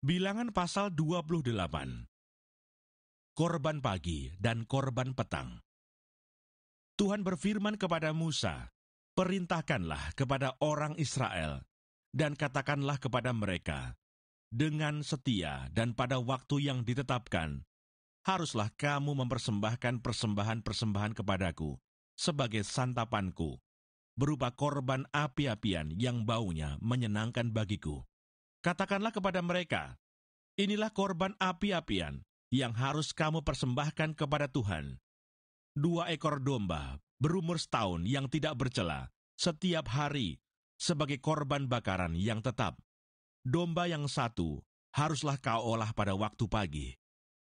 Bilangan pasal 28. Korban pagi dan korban petang. Tuhan berfirman kepada Musa, "Perintahkanlah kepada orang Israel, dan katakanlah kepada mereka, dengan setia dan pada waktu yang ditetapkan, haruslah kamu mempersembahkan persembahan-persembahan kepadaku sebagai santapanku, berupa korban api-apian yang baunya menyenangkan bagiku. Katakanlah kepada mereka, inilah korban api-apian yang harus kamu persembahkan kepada Tuhan. 2 ekor domba berumur setahun yang tidak bercela setiap hari sebagai korban bakaran yang tetap. Domba yang satu haruslah kau olah pada waktu pagi.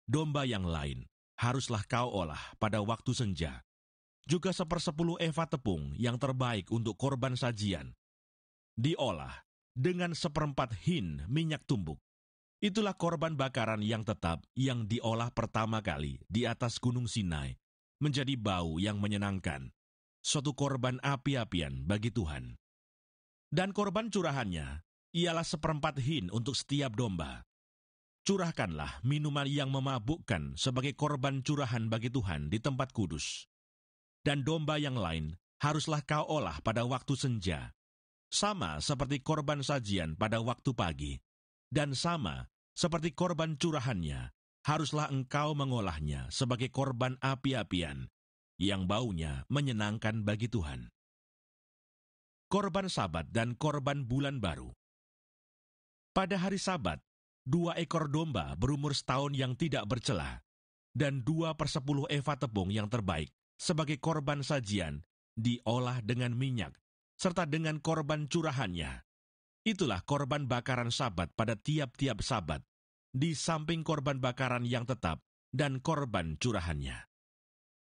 Domba yang lain haruslah kau olah pada waktu senja. Juga 1/10 eva tepung yang terbaik untuk korban sajian. Diolah dengan 1/4 hin minyak tumbuk. Itulah korban bakaran yang tetap yang diolah pertama kali di atas Gunung Sinai, menjadi bau yang menyenangkan, suatu korban api-apian bagi Tuhan. Dan korban curahannya ialah 1/4 hin untuk setiap domba. Curahkanlah minuman yang memabukkan sebagai korban curahan bagi Tuhan di tempat kudus. Dan domba yang lain haruslah kau olah pada waktu senja, sama seperti korban sajian pada waktu pagi, dan sama seperti korban curahannya, haruslah engkau mengolahnya sebagai korban api-apian, yang baunya menyenangkan bagi Tuhan. Korban Sabat dan korban bulan baru. Pada hari Sabat, 2 ekor domba berumur setahun yang tidak bercela, dan 2/10 eva tepung yang terbaik sebagai korban sajian, diolah dengan minyak, serta dengan korban curahannya. Itulah korban bakaran Sabat pada tiap-tiap Sabat, di samping korban bakaran yang tetap dan korban curahannya.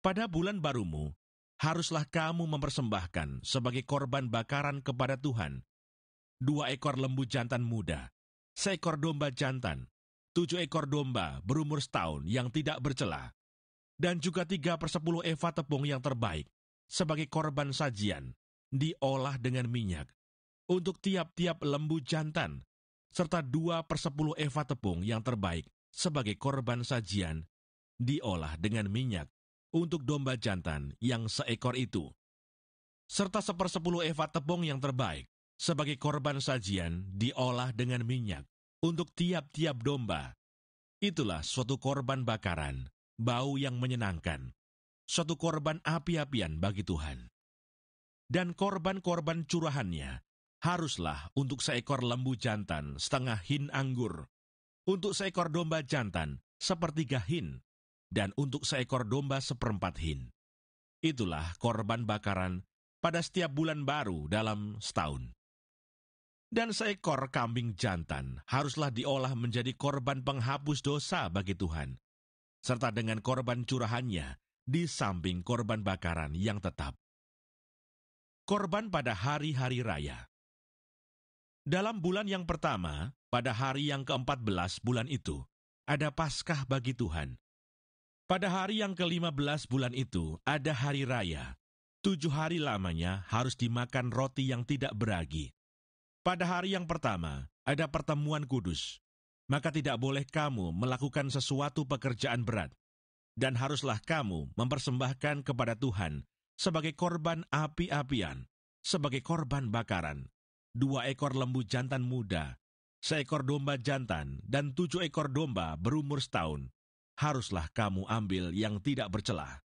Pada bulan barumu, haruslah kamu mempersembahkan sebagai korban bakaran kepada Tuhan 2 ekor lembu jantan muda, 1 ekor domba jantan, 7 ekor domba berumur setahun yang tidak bercela, dan juga 3/10 eva tepung yang terbaik sebagai korban sajian, diolah dengan minyak, untuk tiap-tiap lembu jantan, serta 2/10 eva tepung yang terbaik sebagai korban sajian, diolah dengan minyak, untuk domba jantan yang seekor itu, serta 1/10 eva tepung yang terbaik sebagai korban sajian, diolah dengan minyak, untuk tiap-tiap domba. Itulah suatu korban bakaran, bau yang menyenangkan, suatu korban api-apian bagi Tuhan. Dan korban-korban curahannya haruslah untuk 1 ekor lembu jantan 1/2 hin anggur, untuk 1 ekor domba jantan 1/3 hin, dan untuk 1 ekor domba 1/4 hin. Itulah korban bakaran pada setiap bulan baru dalam setahun. Dan 1 ekor kambing jantan haruslah diolah menjadi korban penghapus dosa bagi Tuhan, serta dengan korban curahannya di samping korban bakaran yang tetap. Korban pada hari-hari raya. Dalam bulan yang pertama, pada hari yang ke-14 bulan itu, ada Paskah bagi Tuhan. Pada hari yang ke-15 bulan itu, ada hari raya. 7 hari lamanya harus dimakan roti yang tidak beragi. Pada hari yang pertama, ada pertemuan kudus. Maka tidak boleh kamu melakukan sesuatu pekerjaan berat, dan haruslah kamu mempersembahkan kepada Tuhan sebagai korban api-apian, sebagai korban bakaran, 2 ekor lembu jantan muda, 1 ekor domba jantan, dan 7 ekor domba berumur setahun, haruslah kamu ambil yang tidak bercela.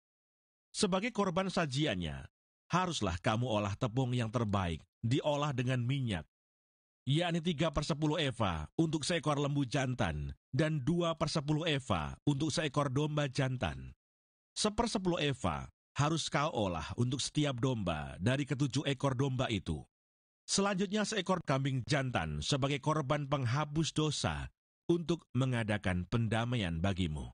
Sebagai korban sajiannya, haruslah kamu olah tepung yang terbaik, diolah dengan minyak, yakni 3/10 eva untuk 1 ekor lembu jantan, dan 2/10 eva untuk 1 ekor domba jantan. 1/10 eva harus kau olah untuk setiap domba dari ke-7 ekor domba itu. Selanjutnya 1 ekor kambing jantan sebagai korban penghapus dosa untuk mengadakan pendamaian bagimu.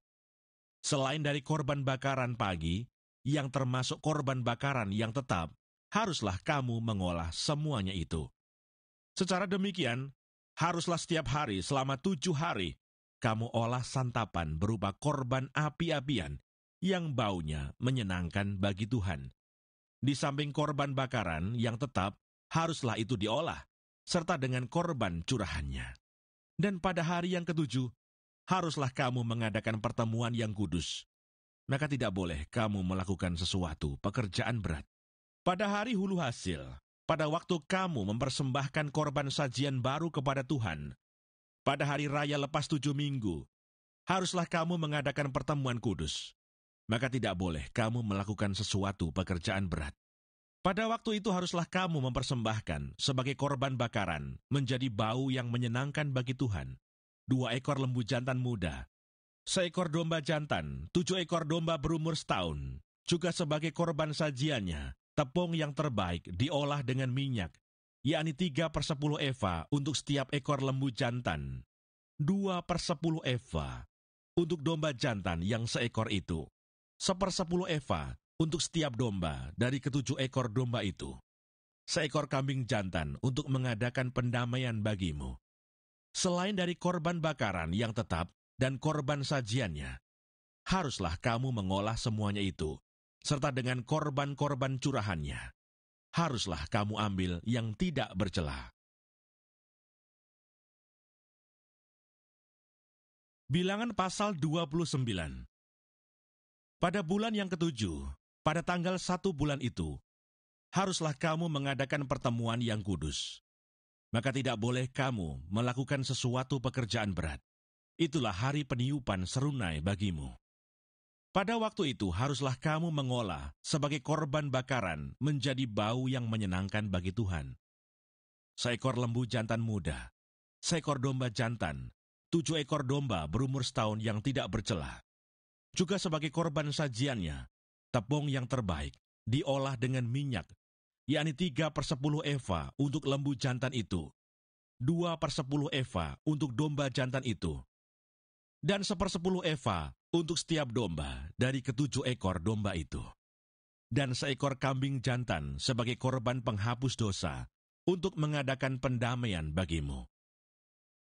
Selain dari korban bakaran pagi, yang termasuk korban bakaran yang tetap, haruslah kamu mengolah semuanya itu. Secara demikian, haruslah setiap hari selama 7 hari, kamu olah santapan berupa korban api-apian yang baunya menyenangkan bagi Tuhan. Di samping korban bakaran yang tetap, haruslah itu diolah, serta dengan korban curahannya. Dan pada hari yang ketujuh, haruslah kamu mengadakan pertemuan yang kudus. Maka tidak boleh kamu melakukan sesuatu pekerjaan berat. Pada hari hulu hasil, pada waktu kamu mempersembahkan korban sajian baru kepada Tuhan, pada hari raya lepas 7 minggu, haruslah kamu mengadakan pertemuan kudus. Maka tidak boleh kamu melakukan sesuatu pekerjaan berat. Pada waktu itu haruslah kamu mempersembahkan sebagai korban bakaran menjadi bau yang menyenangkan bagi Tuhan 2 ekor lembu jantan muda, 1 ekor domba jantan, 7 ekor domba berumur setahun, juga sebagai korban sajiannya, tepung yang terbaik diolah dengan minyak, yakni 3/10 eva untuk setiap ekor lembu jantan, 2/10 eva untuk domba jantan yang seekor itu, 1/10 eva untuk setiap domba dari ke7 ekor domba itu, 1 ekor kambing jantan untuk mengadakan pendamaian bagimu. Selain dari korban bakaran yang tetap dan korban sajiannya, haruslah kamu mengolah semuanya itu, serta dengan korban-korban curahannya. Haruslah kamu ambil yang tidak bercela. Bilangan pasal 29. Pada bulan yang ketujuh, pada tanggal 1 bulan itu, haruslah kamu mengadakan pertemuan yang kudus. Maka tidak boleh kamu melakukan sesuatu pekerjaan berat. Itulah hari peniupan serunai bagimu. Pada waktu itu haruslah kamu mengolah sebagai korban bakaran menjadi bau yang menyenangkan bagi Tuhan 1 ekor lembu jantan muda, 1 ekor domba jantan, 7 ekor domba berumur setahun yang tidak bercela. Juga sebagai korban sajiannya, tepung yang terbaik diolah dengan minyak, yakni 3/10 eva untuk lembu jantan itu, 2/10 eva untuk domba jantan itu, dan 1/10 eva untuk setiap domba dari ke7 ekor domba itu. Dan 1 ekor kambing jantan sebagai korban penghapus dosa untuk mengadakan pendamaian bagimu.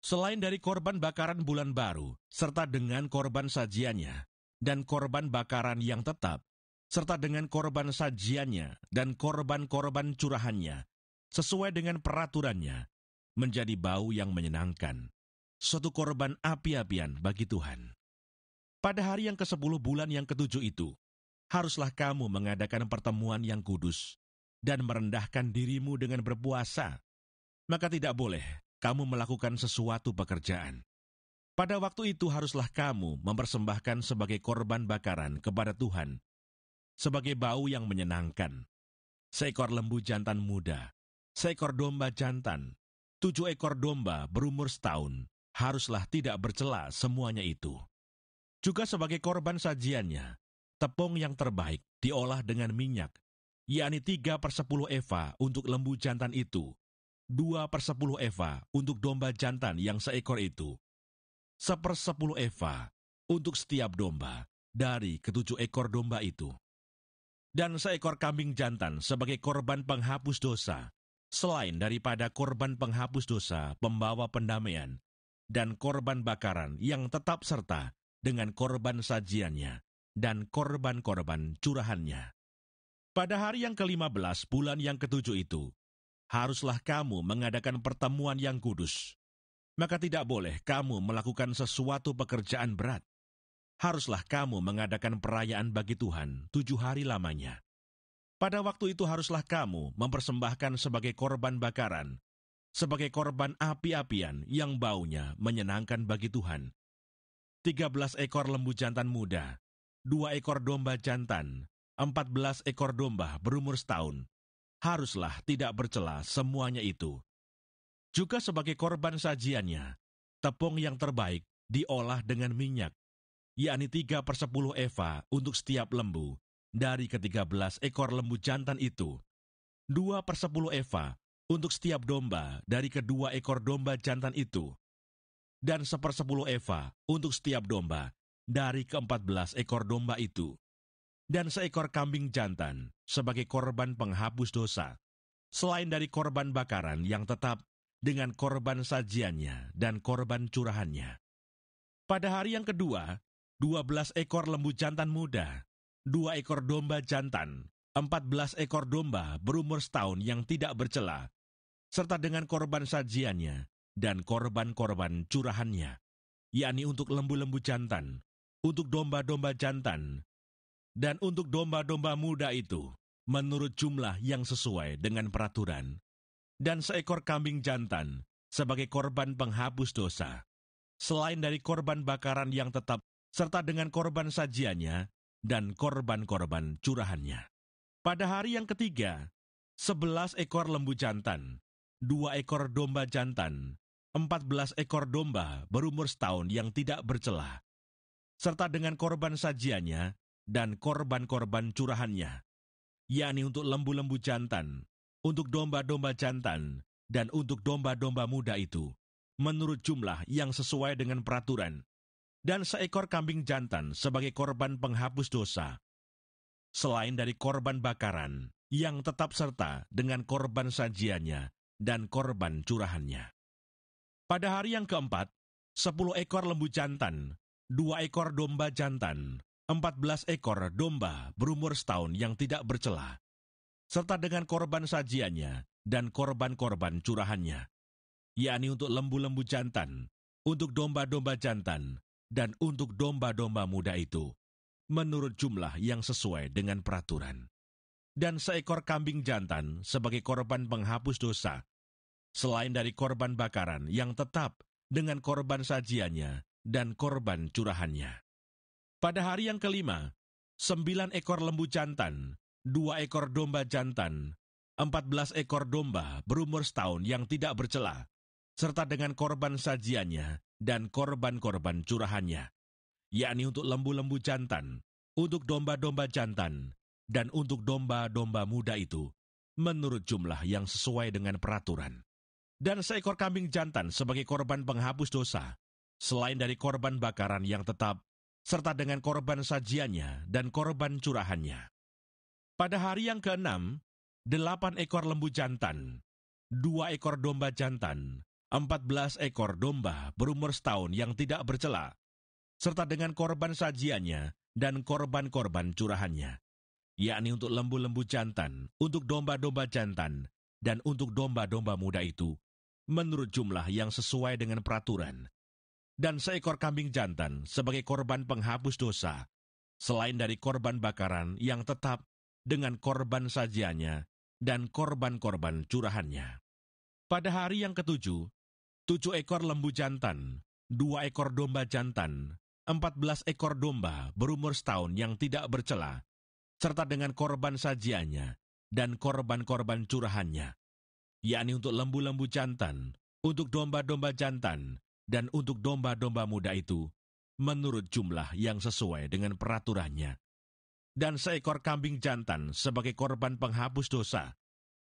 Selain dari korban bakaran bulan baru, serta dengan korban sajiannya, dan korban bakaran yang tetap, serta dengan korban sajiannya dan korban-korban curahannya, sesuai dengan peraturannya, menjadi bau yang menyenangkan, suatu korban api-apian bagi Tuhan. Pada hari yang ke-10 bulan yang ke-7 itu, haruslah kamu mengadakan pertemuan yang kudus dan merendahkan dirimu dengan berpuasa. Maka tidak boleh kamu melakukan sesuatu pekerjaan. Pada waktu itu haruslah kamu mempersembahkan sebagai korban bakaran kepada Tuhan, sebagai bau yang menyenangkan, 1 ekor lembu jantan muda, 1 ekor domba jantan, 7 ekor domba berumur setahun, haruslah tidak bercela semuanya itu. Juga sebagai korban sajiannya, tepung yang terbaik diolah dengan minyak, yakni 3/10 eva untuk lembu jantan itu, 2/10 eva untuk domba jantan yang seekor itu, 1/10 eva untuk setiap domba dari ke7 ekor domba itu. Dan 1 ekor kambing jantan sebagai korban penghapus dosa, selain daripada korban penghapus dosa pembawa pendamaian, dan korban bakaran yang tetap serta dengan korban sajiannya, dan korban-korban curahannya. Pada hari yang ke-15 bulan yang ke-7 itu, haruslah kamu mengadakan pertemuan yang kudus. Maka tidak boleh kamu melakukan sesuatu pekerjaan berat. Haruslah kamu mengadakan perayaan bagi Tuhan 7 hari lamanya. Pada waktu itu haruslah kamu mempersembahkan sebagai korban bakaran, sebagai korban api-apian yang baunya menyenangkan bagi Tuhan, 13 ekor lembu jantan muda, 2 ekor domba jantan, 14 ekor domba berumur setahun, haruslah tidak bercela semuanya itu. Juga sebagai korban sajiannya, tepung yang terbaik diolah dengan minyak, yakni 3/10 eva untuk setiap lembu dari ke-13 ekor lembu jantan itu, 2/10 eva untuk setiap domba dari kedua ekor domba jantan itu, dan 1/10 eva untuk setiap domba dari ke-14 ekor domba itu, dan 1 ekor kambing jantan sebagai korban penghapus dosa, selain dari korban bakaran yang tetap dengan korban sajiannya dan korban curahannya. Pada hari yang kedua, 12 ekor lembu jantan muda, 2 ekor domba jantan, 14 ekor domba berumur setahun yang tidak bercela, serta dengan korban sajiannya dan korban-korban curahannya, yakni untuk lembu-lembu jantan, untuk domba-domba jantan, dan untuk domba-domba muda itu, menurut jumlah yang sesuai dengan peraturan, dan seekor kambing jantan sebagai korban penghapus dosa, selain dari korban bakaran yang tetap, serta dengan korban sajiannya dan korban-korban curahannya. Pada hari yang ketiga, 11 ekor lembu jantan, 2 ekor domba jantan, 14 ekor domba berumur setahun yang tidak bercela, serta dengan korban sajiannya dan korban-korban curahannya, yakni untuk lembu-lembu jantan, untuk domba-domba jantan, dan untuk domba-domba muda itu, menurut jumlah yang sesuai dengan peraturan, dan seekor kambing jantan sebagai korban penghapus dosa, selain dari korban bakaran yang tetap serta dengan korban sajiannya dan korban curahannya. Pada hari yang keempat, 10 ekor lembu jantan, 2 ekor domba jantan, 14 ekor domba berumur setahun yang tidak bercela, serta dengan korban sajiannya dan korban-korban curahannya, yakni untuk lembu-lembu jantan, untuk domba-domba jantan, dan untuk domba-domba muda itu, menurut jumlah yang sesuai dengan peraturan. Dan seekor kambing jantan sebagai korban penghapus dosa, selain dari korban bakaran yang tetap dengan korban sajiannya dan korban curahannya. Pada hari yang kelima, 9 ekor lembu jantan, 2 ekor domba jantan, 14 ekor domba berumur setahun yang tidak bercela, serta dengan korban sajiannya dan korban-korban curahannya, yakni untuk lembu-lembu jantan, untuk domba-domba jantan, dan untuk domba-domba muda itu, menurut jumlah yang sesuai dengan peraturan. Dan seekor kambing jantan sebagai korban penghapus dosa, selain dari korban bakaran yang tetap, serta dengan korban sajiannya dan korban curahannya. Pada hari yang keenam, 8 ekor lembu jantan, 2 ekor domba jantan, 14 ekor domba berumur setahun yang tidak bercela, serta dengan korban sajiannya dan korban-korban curahannya, yakni untuk lembu-lembu jantan, untuk domba-domba jantan, dan untuk domba-domba muda itu, menurut jumlah yang sesuai dengan peraturan. Dan seekor kambing jantan sebagai korban penghapus dosa, selain dari korban bakaran yang tetap dengan korban sajiannya dan korban-korban curahannya. Pada hari yang ketujuh, 7 ekor lembu jantan, 2 ekor domba jantan, 14 ekor domba berumur setahun yang tidak bercela, serta dengan korban sajiannya dan korban-korban curahannya, yakni untuk lembu-lembu jantan, untuk domba-domba jantan, dan untuk domba-domba muda itu, menurut jumlah yang sesuai dengan peraturannya. Dan seekor kambing jantan sebagai korban penghapus dosa,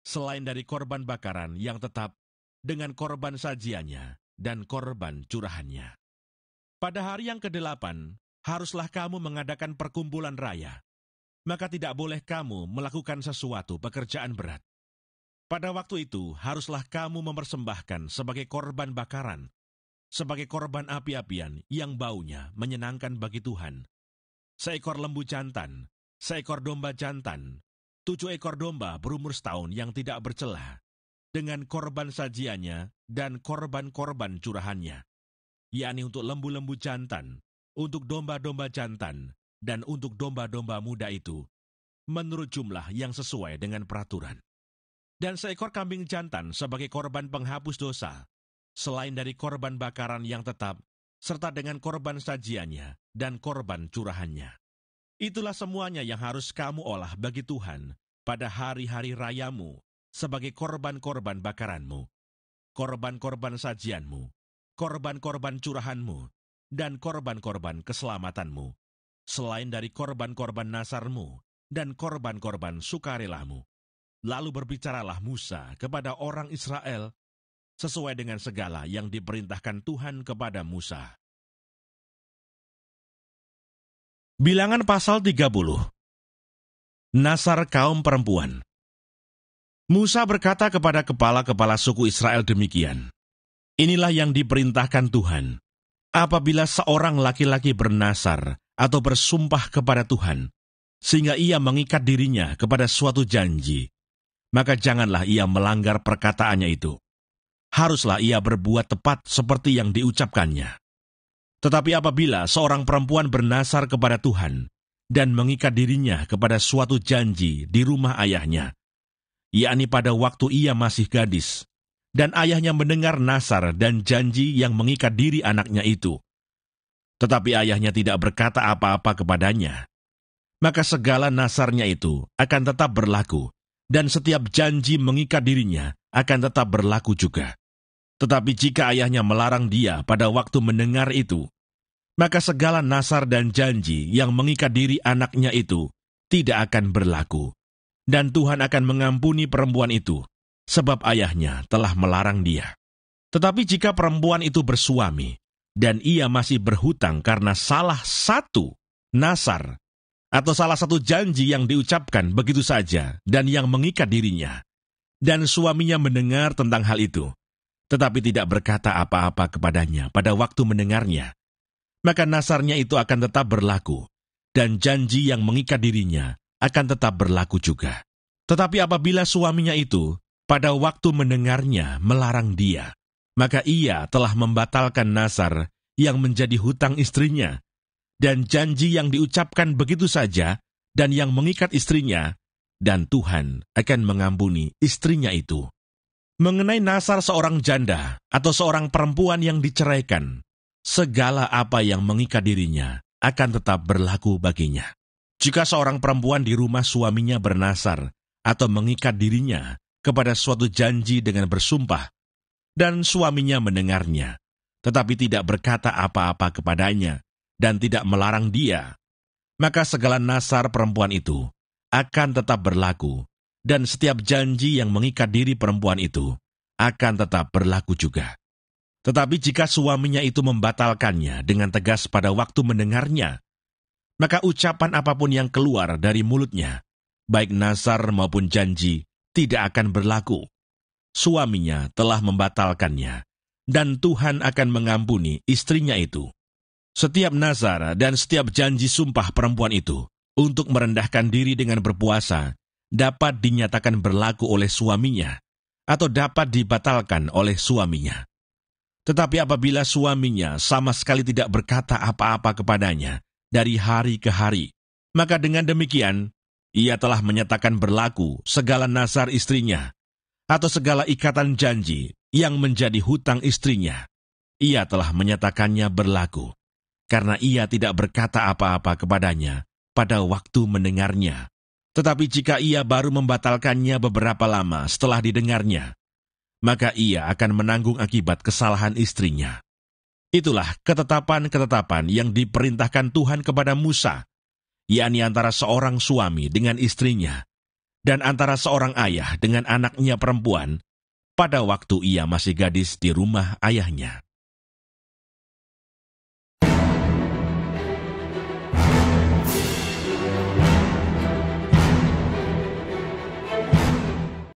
selain dari korban bakaran yang tetap dengan korban sajiannya dan korban curahannya. Pada hari yang ke-8, haruslah kamu mengadakan perkumpulan raya, maka tidak boleh kamu melakukan sesuatu pekerjaan berat. Pada waktu itu, haruslah kamu mempersembahkan sebagai korban bakaran, sebagai korban api-apian yang baunya menyenangkan bagi Tuhan, seekor lembu jantan, seekor domba jantan, 7 ekor domba berumur setahun yang tidak bercela, dengan korban sajiannya dan korban-korban curahannya, yakni untuk lembu-lembu jantan, untuk domba-domba jantan, dan untuk domba-domba muda itu, menurut jumlah yang sesuai dengan peraturan. Dan seekor kambing jantan sebagai korban penghapus dosa, selain dari korban bakaran yang tetap, serta dengan korban sajiannya dan korban curahannya. Itulah semuanya yang harus kamu olah bagi Tuhan pada hari-hari rayamu sebagai korban-korban bakaranmu, korban-korban sajianmu, korban-korban curahanmu, dan korban-korban keselamatanmu, selain dari korban-korban nasarmu dan korban-korban sukarelamu. Lalu berbicaralah Musa kepada orang Israel sesuai dengan segala yang diperintahkan Tuhan kepada Musa. Bilangan pasal 30. Nasar kaum perempuan. Musa berkata kepada kepala-kepala suku Israel demikian, "Inilah yang diperintahkan Tuhan. Apabila seorang laki-laki bernasar atau bersumpah kepada Tuhan, sehingga ia mengikat dirinya kepada suatu janji, maka janganlah ia melanggar perkataannya itu. haruslah ia berbuat tepat seperti yang diucapkannya. Tetapi apabila seorang perempuan bernasar kepada Tuhan dan mengikat dirinya kepada suatu janji di rumah ayahnya, yakni pada waktu ia masih gadis, dan ayahnya mendengar nasar dan janji yang mengikat diri anaknya itu, tetapi ayahnya tidak berkata apa-apa kepadanya, maka segala nasarnya itu akan tetap berlaku, dan setiap janji mengikat dirinya akan tetap berlaku juga. Tetapi jika ayahnya melarang dia pada waktu mendengar itu, maka segala nasar dan janji yang mengikat diri anaknya itu tidak akan berlaku, dan Tuhan akan mengampuni perempuan itu, sebab ayahnya telah melarang dia. Tetapi jika perempuan itu bersuami, dan ia masih berhutang karena salah satu nasar, atau salah satu janji yang diucapkan begitu saja dan yang mengikat dirinya, dan suaminya mendengar tentang hal itu, tetapi tidak berkata apa-apa kepadanya pada waktu mendengarnya, maka nasarnya itu akan tetap berlaku, dan janji yang mengikat dirinya akan tetap berlaku juga. Tetapi apabila suaminya itu pada waktu mendengarnya melarang dia, maka ia telah membatalkan nasar yang menjadi hutang istrinya, dan janji yang diucapkan begitu saja dan yang mengikat istrinya, dan Tuhan akan mengampuni istrinya itu. Mengenai nasar seorang janda atau seorang perempuan yang diceraikan, segala apa yang mengikat dirinya akan tetap berlaku baginya. Jika seorang perempuan di rumah suaminya bernasar atau mengikat dirinya kepada suatu janji dengan bersumpah, dan suaminya mendengarnya, tetapi tidak berkata apa-apa kepadanya, dan tidak melarang dia, maka segala nasar perempuan itu akan tetap berlaku, dan setiap janji yang mengikat diri perempuan itu akan tetap berlaku juga. Tetapi jika suaminya itu membatalkannya dengan tegas pada waktu mendengarnya, maka ucapan apapun yang keluar dari mulutnya, baik nasar maupun janji, tidak akan berlaku. Suaminya telah membatalkannya, dan Tuhan akan mengampuni istrinya itu. Setiap nazar dan setiap janji sumpah perempuan itu untuk merendahkan diri dengan berpuasa dapat dinyatakan berlaku oleh suaminya atau dapat dibatalkan oleh suaminya. Tetapi apabila suaminya sama sekali tidak berkata apa-apa kepadanya dari hari ke hari, maka dengan demikian ia telah menyatakan berlaku segala nazar istrinya atau segala ikatan janji yang menjadi hutang istrinya. Ia telah menyatakannya berlaku, karena ia tidak berkata apa-apa kepadanya pada waktu mendengarnya. Tetapi jika ia baru membatalkannya beberapa lama setelah didengarnya, maka ia akan menanggung akibat kesalahan istrinya. Itulah ketetapan-ketetapan yang diperintahkan Tuhan kepada Musa, yakni antara seorang suami dengan istrinya, dan antara seorang ayah dengan anaknya perempuan, pada waktu ia masih gadis di rumah ayahnya.